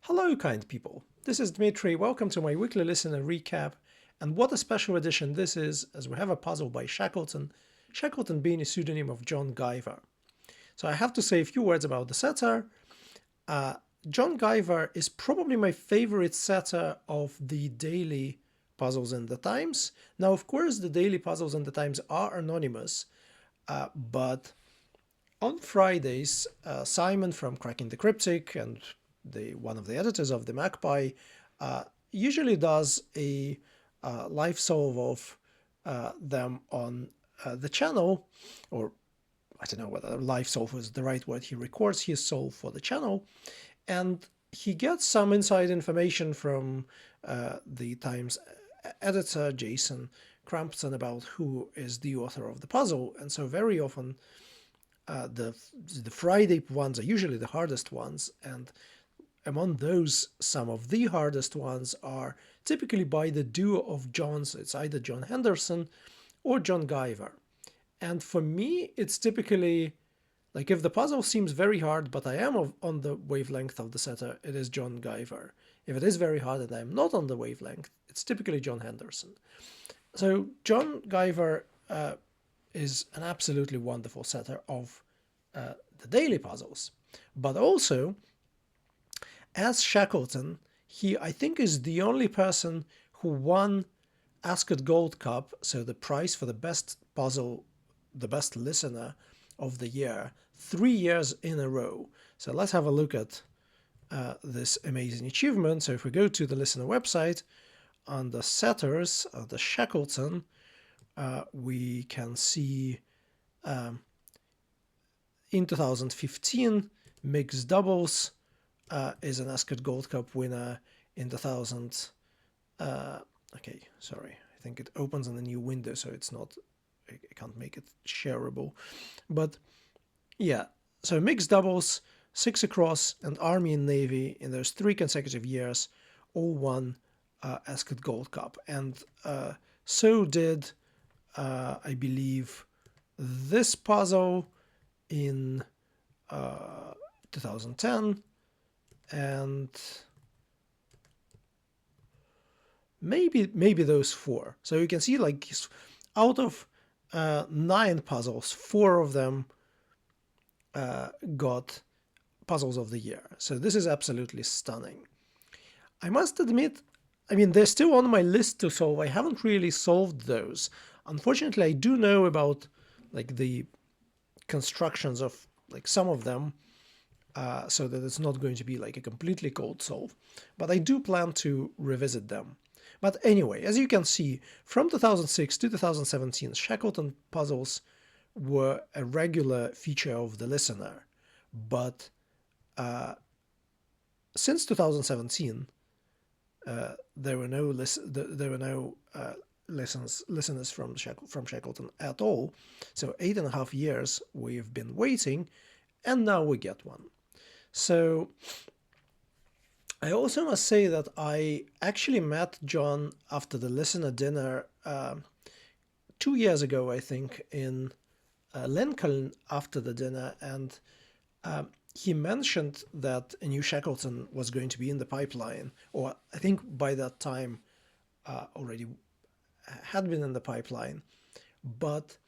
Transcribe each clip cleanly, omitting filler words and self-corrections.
Hello, kind people. This is Dmitry. Welcome to my weekly listener recap. And what a special edition this is, as we have a puzzle by Shackleton, Shackleton being a pseudonym of John Guyver. So I have to say a few words about the setter. John Guyver is probably my favorite setter of the daily puzzles in the Times. Now, of course, the daily puzzles in the Times are anonymous, but on Fridays, Simon from Cracking the Cryptic and one of the editors of the Magpie usually does a live solve of them on the channel, or I don't know whether live solve is the right word. He records his solve for the channel, and he gets some inside information from the Times editor, Jason Crampton, about who is the author of the puzzle. And so very often the Friday ones are usually the hardest ones, and among those, some of the hardest ones are typically by the duo of Johns. It's either John Henderson or John Guyver. And for me, it's typically, like, if the puzzle seems very hard, but I am on the wavelength of the setter, it is John Guyver. If it is very hard and I am not on the wavelength, it's typically John Henderson. So John Guyver is an absolutely wonderful setter of the daily puzzles. But also, as Shackleton, he, I think, is the only person who won Ascot Gold Cup, so the prize for the best puzzle, the best listener of the year, 3 years in a row. So let's have a look at this amazing achievement. So if we go to the listener website, under setters, the Shackleton, we can see in 2015, mixed doubles is an Ascot Gold Cup winner. In 2000, okay, sorry, I think it opens in a new window, so it's not, I can't make it shareable. But yeah, so mixed doubles, 6 across, and Army and Navy in those 3 consecutive years all won Ascot Gold Cup. And so did, I believe, this puzzle in 2010, and maybe those 4. So you can see, like, out of 9 puzzles, 4 of them got puzzles of the year. So this is absolutely stunning. I must admit, I mean, they're still on my list to solve. I haven't really solved those. Unfortunately, I do know about, like, the constructions of, like, some of them, so that it's not going to be like a completely cold solve. But I do plan to revisit them. But anyway, as you can see, from 2006 to 2017, Shackleton puzzles were a regular feature of the listener. But since 2017, there were no listeners from Shackleton at all. So 8.5 years we've been waiting, and now we get one. So I also must say that I actually met John after the listener dinner 2 years ago, I think, in Lincoln after the dinner, and he mentioned that a new Shackleton was going to be in the pipeline, or I think by that time already had been in the pipeline, but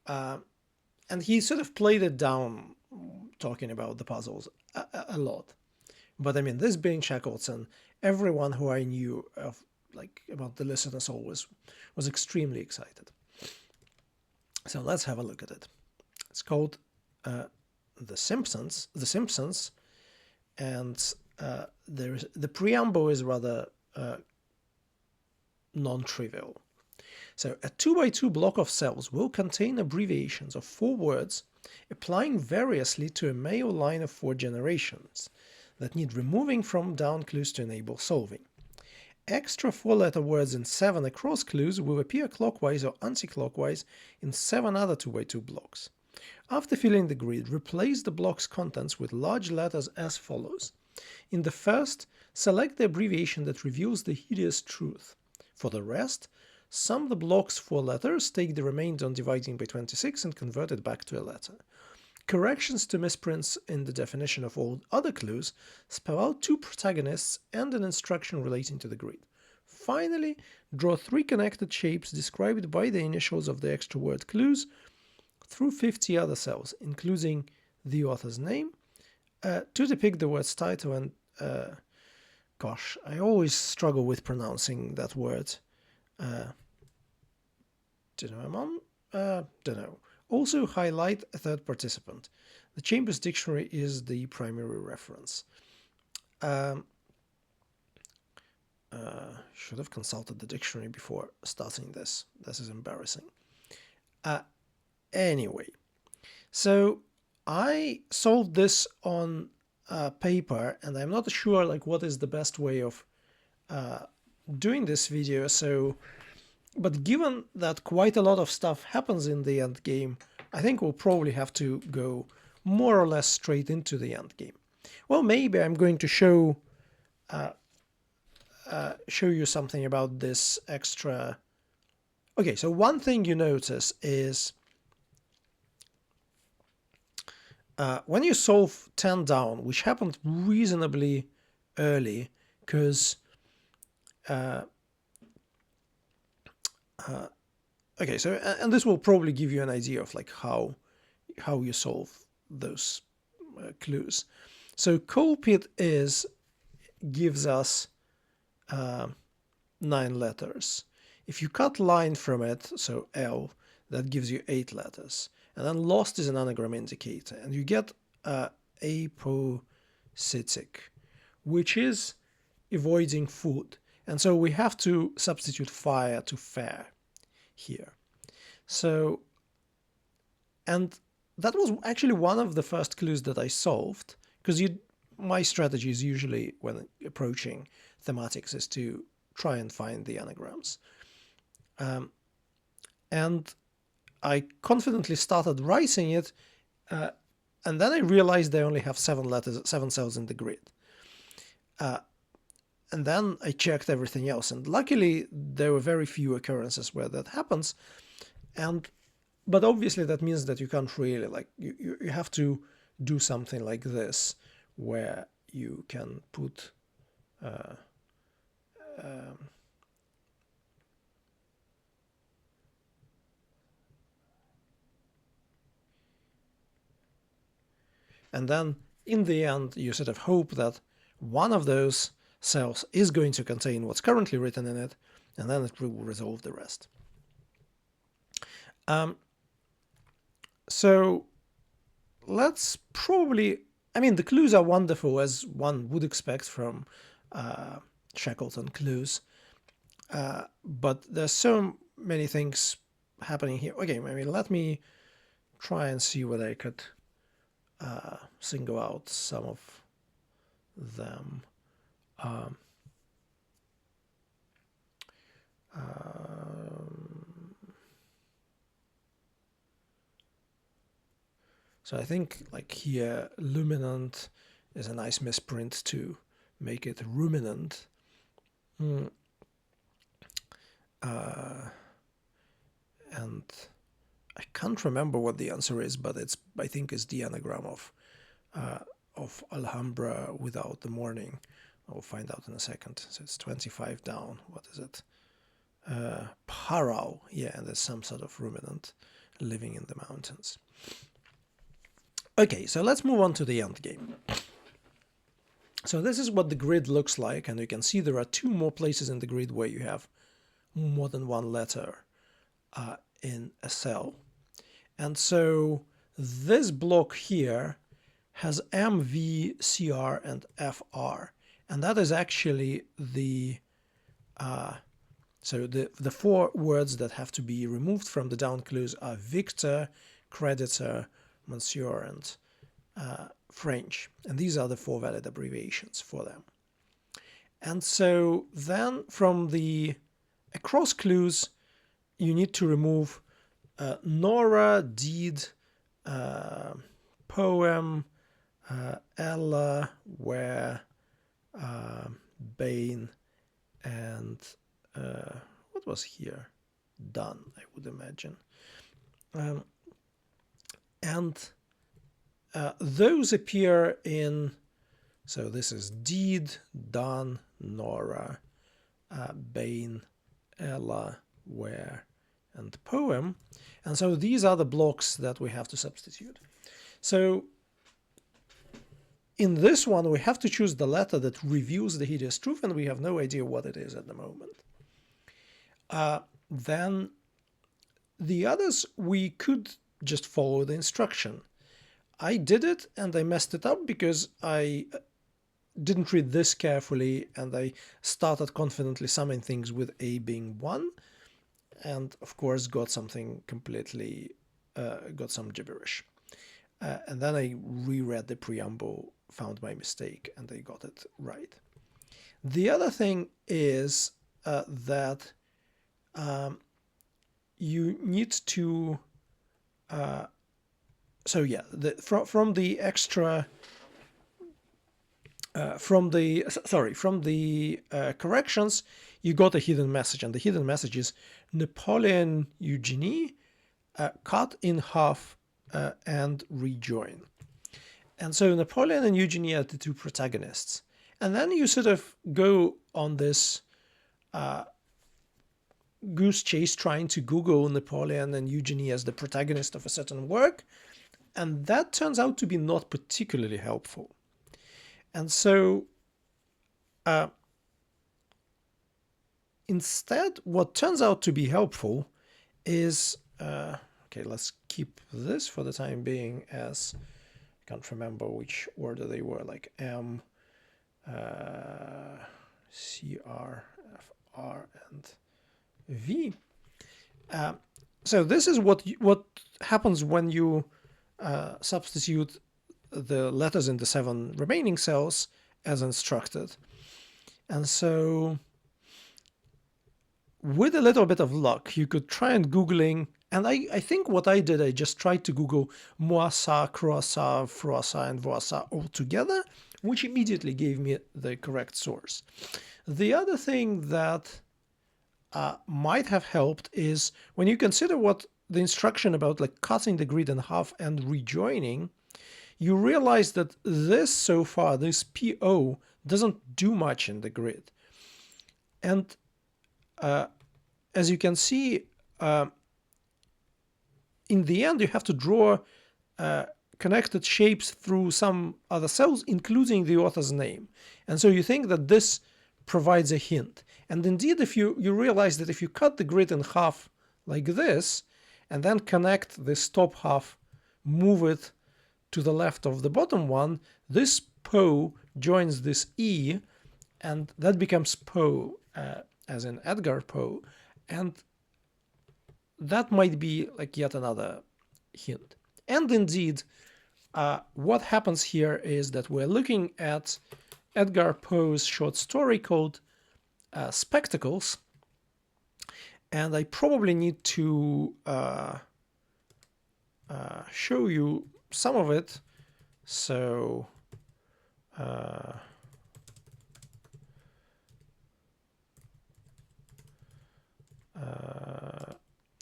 and he sort of played it down, talking about the puzzles a lot. But I mean, this being Shackleton, everyone who I knew of, like, about the listeners always was extremely excited. So let's have a look at it. It's called The Simpsons, and the preamble is rather non-trivial. So a 2x2 block of cells will contain abbreviations of 4 words applying variously to a male line of 4 generations that need removing from down clues to enable solving. Extra 4-letter words in 7 across clues will appear clockwise or anti-clockwise in 7 other 2x2 blocks. After filling the grid, replace the block's contents with large letters as follows. In the first, select the abbreviation that reveals the hideous truth. For the rest, sum the block's 4 letters, take the remainder on dividing by 26 and convert it back to a letter. Corrections to misprints in the definition of all other clues spell out 2 protagonists and an instruction relating to the grid. Finally, draw 3 connected shapes described by the initials of the extra word clues through 50 other cells, including the author's name, to depict the word's title and gosh, I always struggle with pronouncing that word. Don't know. Also highlight a third participant. The Chambers Dictionary is the primary reference. Should have consulted the dictionary before starting this. This is embarrassing. Anyway, so I solved this on paper, and I'm not sure like what is the best way of doing this video. But given that quite a lot of stuff happens in the end game, I think we'll probably have to go more or less straight into the end game. Well, maybe I'm going to show you something about this extra. Okay, so one thing you notice is when you solve 10 down, which happened reasonably early, because okay, so and this will probably give you an idea of like how you solve those clues. So coal pit gives us 9 letters. If you cut line from it, so L, that gives you 8 letters. And then lost is an anagram indicator, and you get apositic, which is avoiding food. And so we have to substitute fire to fair here. So, and that was actually one of the first clues that I solved, because my strategy is usually when approaching thematics is to try and find the anagrams. And I confidently started writing it, and then I realized they only have 7 cells in the grid. And then I checked everything else, and luckily there were very few occurrences where that happens. But obviously that means that you can't really like you have to do something like this, where you can put and then in the end you sort of hope that one of those cells is going to contain what's currently written in it, and then it will resolve the rest. So let's probably, I mean, the clues are wonderful as one would expect from Shackleton clues, but there's so many things happening here. Okay, I mean, let me try and see whether I could single out some of them. So I think like here, luminant is a nice misprint to make it ruminant. And I can't remember what the answer is, but I think it's the anagram of Alhambra without the morning. I'll find out in a second. So it's 25 down. What is it? Parau. Yeah, and there's some sort of ruminant living in the mountains. Okay, so let's move on to the end game. So this is what the grid looks like, and you can see there are 2 more places in the grid where you have more than one letter in a cell. And so this block here has M, V, CR, and FR. And that is actually the so the 4 words that have to be removed from the down clues are Victor, Creditor, Monsieur, and French. And these are the 4 valid abbreviations for them. And so then from the across clues, you need to remove Nora, deed, poem, Ella, where, Bane, and what was here? Done, I would imagine. And those appear in, so this is Deed, Don, Nora, Bane, Ella, Where, and Poem. And so these are the blocks that we have to substitute. So in this one, we have to choose the letter that reveals the hideous truth, and we have no idea what it is at the moment. Then the others, we could just follow the instruction. I did it and I messed it up because I didn't read this carefully, and I started confidently summing things with A being 1, and of course got something completely, got some gibberish. And then I reread the preamble, found my mistake, and I got it right. The other thing is that you need to, so yeah, from the extra, from the corrections, you got a hidden message, and the hidden message is Napoleon Eugenie, cut in half and rejoin. And so Napoleon and Eugenie are the two protagonists. And then you sort of go on this goose chase trying to Google Napoleon and Eugenie as the protagonist of a certain work, and that turns out to be not particularly helpful. And so instead, what turns out to be helpful is, okay, let's keep this for the time being, as I can't remember which order they were, like M, C, R, F, R, and V. So this is what happens when you substitute the letters in the 7 remaining cells as instructed. And so with a little bit of luck, you could try and Googling, and I think what I did, I just tried to Google Moissart, Croissart, Froissart, and Voissart all together, which immediately gave me the correct source. The other thing that might have helped is when you consider what the instruction about like cutting the grid in half and rejoining, you realize that this so far, this PO, doesn't do much in the grid. And as you can see, in the end, you have to draw connected shapes through some other cells, including the author's name. And so you think that this provides a hint. And indeed, if you realize that if you cut the grid in half like this, and then connect this top half, move it to the left of the bottom one, this Poe joins this E, and that becomes Poe, as in Edgar Poe, and that might be like yet another hint. And indeed, what happens here is that we're looking at Edgar Poe's short story called Spectacles, and I probably need to show you some of it. So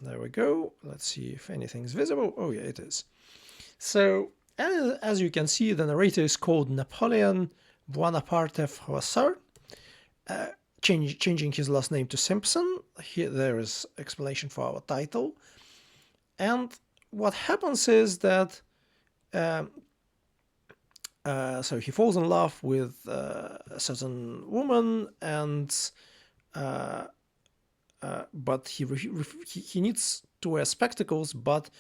there we go. Let's see if anything's visible. Oh yeah, it is. So as you can see, the narrator is called Napoleon Bonaparte Froissart, changing his last name to Simpson. Here there is explanation for our title. And what happens is that so he falls in love with a certain woman, and but he needs to wear spectacles, but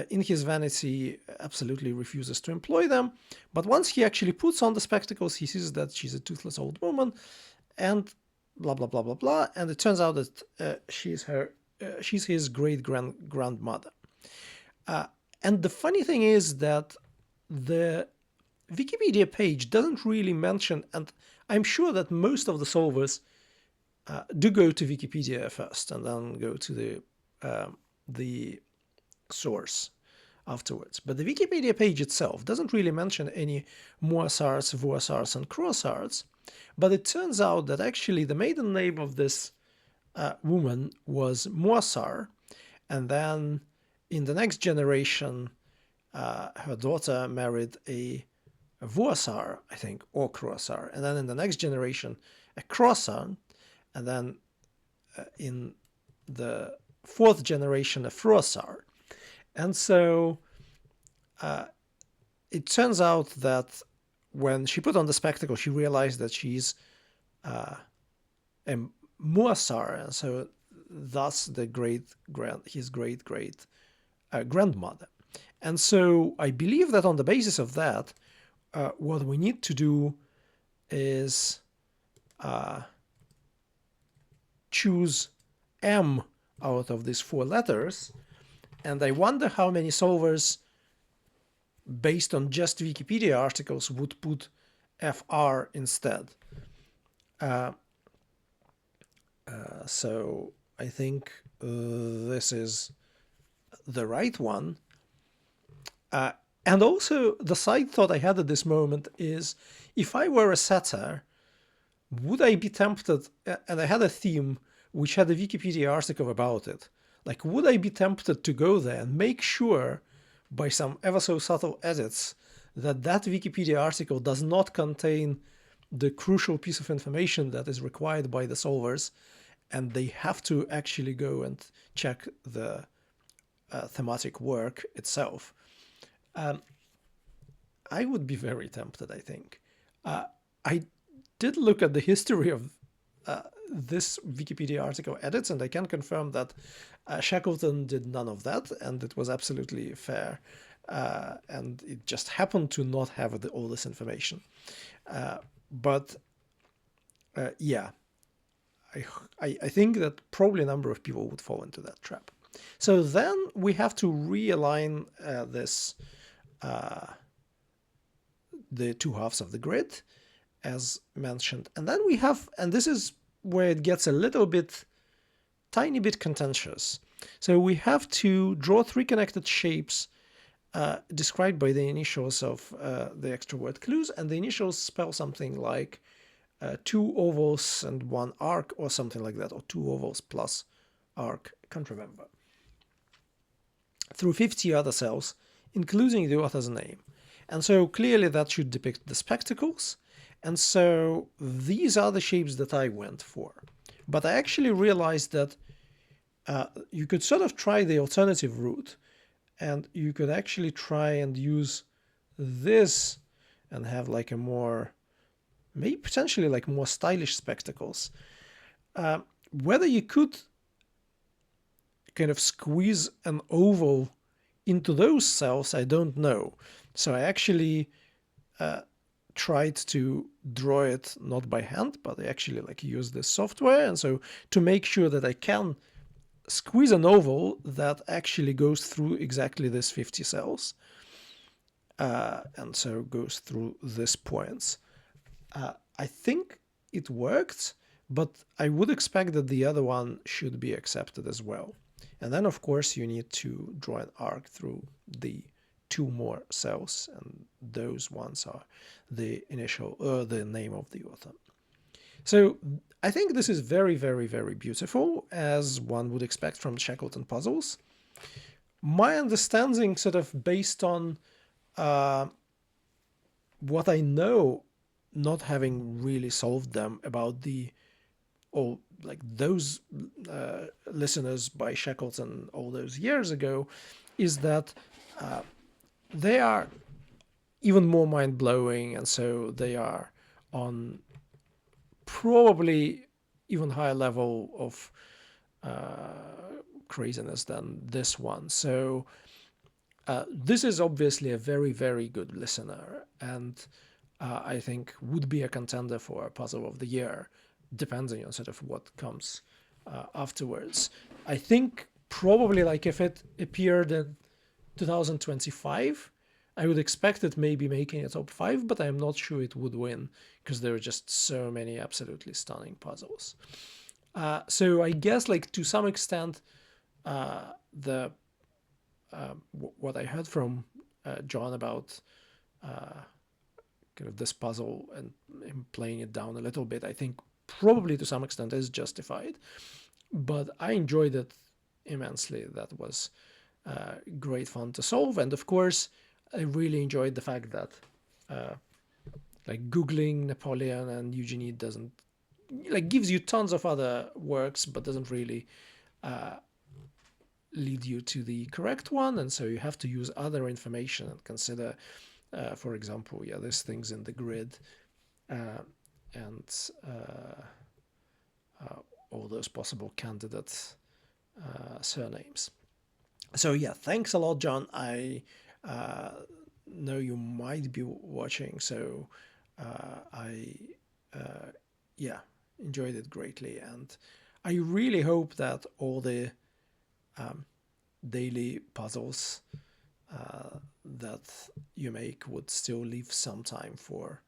in his vanity absolutely refuses to employ them. But once he actually puts on the spectacles, he sees that she's a toothless old woman, and blah blah blah blah blah, and it turns out that she's his great-grandmother. And the funny thing is that the Wikipedia page doesn't really mention, and I'm sure that most of the solvers do go to Wikipedia first and then go to the source afterwards. But the Wikipedia page itself doesn't really mention any Moissarts, Voissarts, and Croissarts. But it turns out that actually the maiden name of this woman was Moissart, and then in the next generation, her daughter married a Vuasar, I think, or Crossar, and then in the next generation, a Crossar, and then in the fourth generation, a Frosar. And so it turns out that when she put on the spectacle, she realized that she's a Muasar, and so thus the his great grandmother. And so I believe that on the basis of that, what we need to do is choose M out of these 4 letters, and I wonder how many solvers, based on just Wikipedia articles, would put FR instead. So I think this is the right one. And also, the side thought I had at this moment is, if I were a setter, would I be tempted, and I had a theme which had a Wikipedia article about it, like, would I be tempted to go there and make sure, by some ever so subtle edits, that that Wikipedia article does not contain the crucial piece of information that is required by the solvers, and they have to actually go and check the thematic work itself? I would be very tempted, I think. I did look at the history of this Wikipedia article edits, and I can confirm that Shackleton did none of that, and it was absolutely fair. And it just happened to not have all this information. But yeah, I think that probably a number of people would fall into that trap. So then we have to realign the 2 halves of the grid, as mentioned. And then we have, and this is where it gets a little bit, tiny bit contentious. So we have to draw 3 connected shapes described by the initials of the extra word clues, and the initials spell something like 2 ovals and 1 arc, or something like that, or 2 ovals plus arc, I can't remember, through 50 other cells, including the author's name. And so clearly that should depict the spectacles. And so these are the shapes that I went for. But I actually realized that you could sort of try the alternative route, and you could actually try and use this and have like a more, maybe potentially like more stylish spectacles. Whether you could kind of squeeze an oval into those cells, I don't know. So I actually tried to draw it not by hand, but I actually like use this software. And so to make sure that I can squeeze an oval that actually goes through exactly this 50 cells, and so goes through these points. I think it worked, but I would expect that the other one should be accepted as well. And then, of course, you need to draw an arc through the 2 more cells, and those ones are the initial, the name of the author. So I think this is very, very, very beautiful, as one would expect from Shackleton puzzles. My understanding, sort of based on what I know, not having really solved them, about those listeners by Shackleton all those years ago, is that they are even more mind-blowing, and so they are on probably even higher level of craziness than this one. So this is obviously a very, very good listener, and I think would be a contender for a puzzle of the year, depending on sort of what comes afterwards. I think probably like if it appeared in 2025, I would expect it maybe making a top 5, but I'm not sure it would win, because there are just so many absolutely stunning puzzles. So I guess, like, to some extent, what I heard from John about kind of this puzzle and him playing it down a little bit, I think probably to some extent is justified. But I enjoyed it immensely. That was great fun to solve. And of course, I really enjoyed the fact that like Googling Napoleon and Eugenie doesn't like gives you tons of other works, but doesn't really lead you to the correct one, and so you have to use other information and consider, for example, yeah, there's things in the grid and all those possible candidate surnames. So yeah, thanks a lot, John. I know you might be watching, so I yeah, enjoyed it greatly, and I really hope that all the daily puzzles that you make would still leave some time for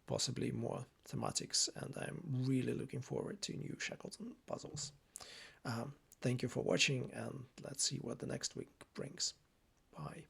possibly more thematics, and I'm really looking forward to new Shackleton puzzles. Thank you for watching, and let's see what the next week brings. Bye.